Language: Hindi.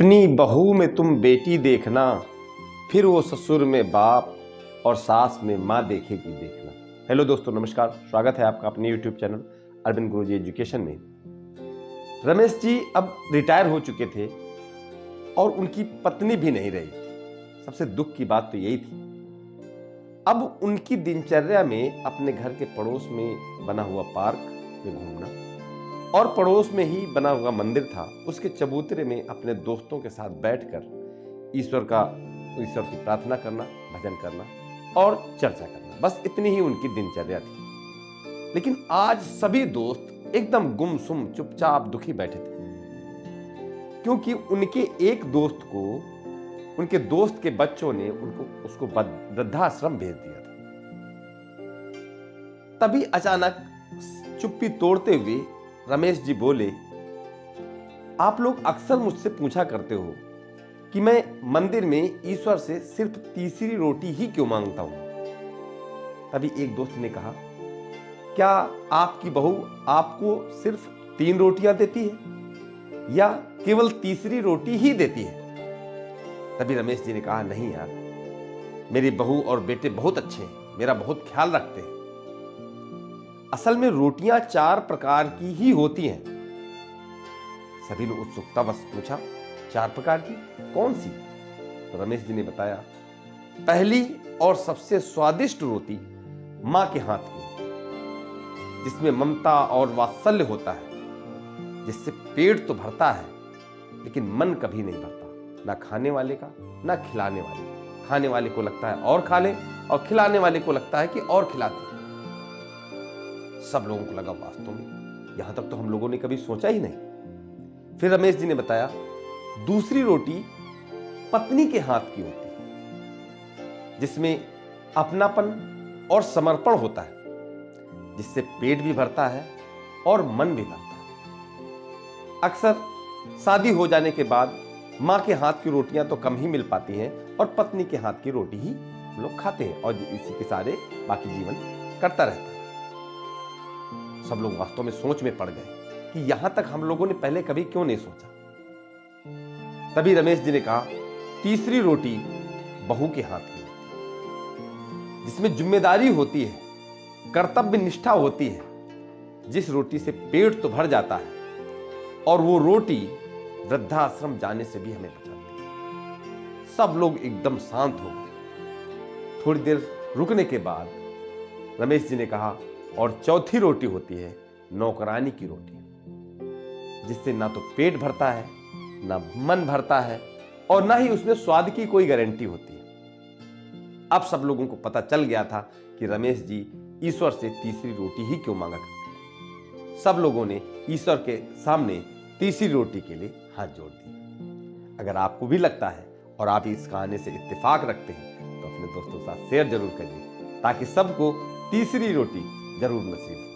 अपनी बहू में तुम बेटी देखना, फिर वो ससुर में बाप और सास में माँ देखेगी देखना। हेलो दोस्तों, नमस्कार। स्वागत है आपका अपने यूट्यूब चैनल अरविंद गुरुजी एजुकेशन में। रमेश जी अब रिटायर हो चुके थे और उनकी पत्नी भी नहीं रही थी। सबसे दुख की बात तो यही थी। अब उनकी दिनचर्या में अपने घर के पड़ोस में बना हुआ पार्क में घूमना और पड़ोस में ही बना हुआ मंदिर था, उसके चबूतरे में अपने दोस्तों के साथ बैठकर ईश्वर की प्रार्थना करना, भजन करना और चर्चा करना, बस इतनी ही उनकी दिनचर्या थी। लेकिन आज सभी दोस्त एकदम गुमसुम, चुपचाप, दुखी बैठे थे, क्योंकि उनके एक दोस्त को उनके दोस्त के बच्चों ने उसको वृद्धाश्रम भेज दिया था। तभी अचानक चुप्पी तोड़ते हुए रमेश जी बोले, आप लोग अक्सर मुझसे पूछा करते हो कि मैं मंदिर में ईश्वर से सिर्फ तीसरी रोटी ही क्यों मांगता हूं। तभी एक दोस्त ने कहा, क्या आपकी बहू आपको सिर्फ 3 रोटियां देती है या केवल तीसरी रोटी ही देती है? तभी रमेश जी ने कहा, नहीं यार, मेरी बहू और बेटे बहुत अच्छे हैं, मेरा बहुत ख्याल रखते हैं। असल में रोटियां 4 प्रकार की ही होती हैं। सभी ने उत्सुकतावश पूछा, 4 प्रकार की कौन सी? तो रमेश जी ने बताया, पहली और सबसे स्वादिष्ट रोटी मां के हाथ की, जिसमें ममता और वात्सल्य होता है, जिससे पेट तो भरता है लेकिन मन कभी नहीं भरता, ना खाने वाले का ना खिलाने वाले का। खाने वाले को लगता है और खा ले, और खिलाने वाले को लगता है कि और खिला दे। सब लोगों को लगा, वास्तव में यहां तक तो हम लोगों ने कभी सोचा ही नहीं। फिर रमेश जी ने बताया, दूसरी रोटी पत्नी के हाथ की होती है, जिसमें अपनापन और समर्पण होता है, जिससे पेट भी भरता है और मन भी भरता है। अक्सर शादी हो जाने के बाद मां के हाथ की रोटियां तो कम ही मिल पाती हैं और पत्नी के हाथ की रोटी ही लोग खाते हैं और इसी के सारे बाकी जीवन करता रहता है। सब लोग वास्तव में सोच में पड़ गए कि यहां तक हम लोगों ने पहले कभी क्यों नहीं सोचा। तभी रमेश जी ने कहा, तीसरी रोटी बहू के हाथ की होती है, जिसमें जिम्मेदारी होती है, कर्तव्य निष्ठा होती है, जिस रोटी से पेट तो भर जाता है और वो रोटी वृद्धाश्रम जाने से भी हमें बचाती है। सब लोग एकदम शांत हो गए। थोड़ी देर रुकने के बाद रमेश जी ने कहा, और चौथी रोटी होती है नौकरानी की रोटी, जिससे ना तो पेट भरता है, ना मन भरता है और ना ही उसमें स्वाद की कोई गारंटी होती है। अब सब लोगों को पता चल गया था कि रमेश जी ईश्वर से तीसरी रोटी ही क्यों मांगा करते हैं। सब लोगों ने ईश्वर के सामने तीसरी रोटी के लिए हाथ जोड़ दिए। अगर आपको भी लगता है और आप इस कहानी से इत्तेफाक रखते हैं तो अपने दोस्तों के साथ शेयर जरूर करिए, ताकि सबको तीसरी रोटी जरूर नसीब हो।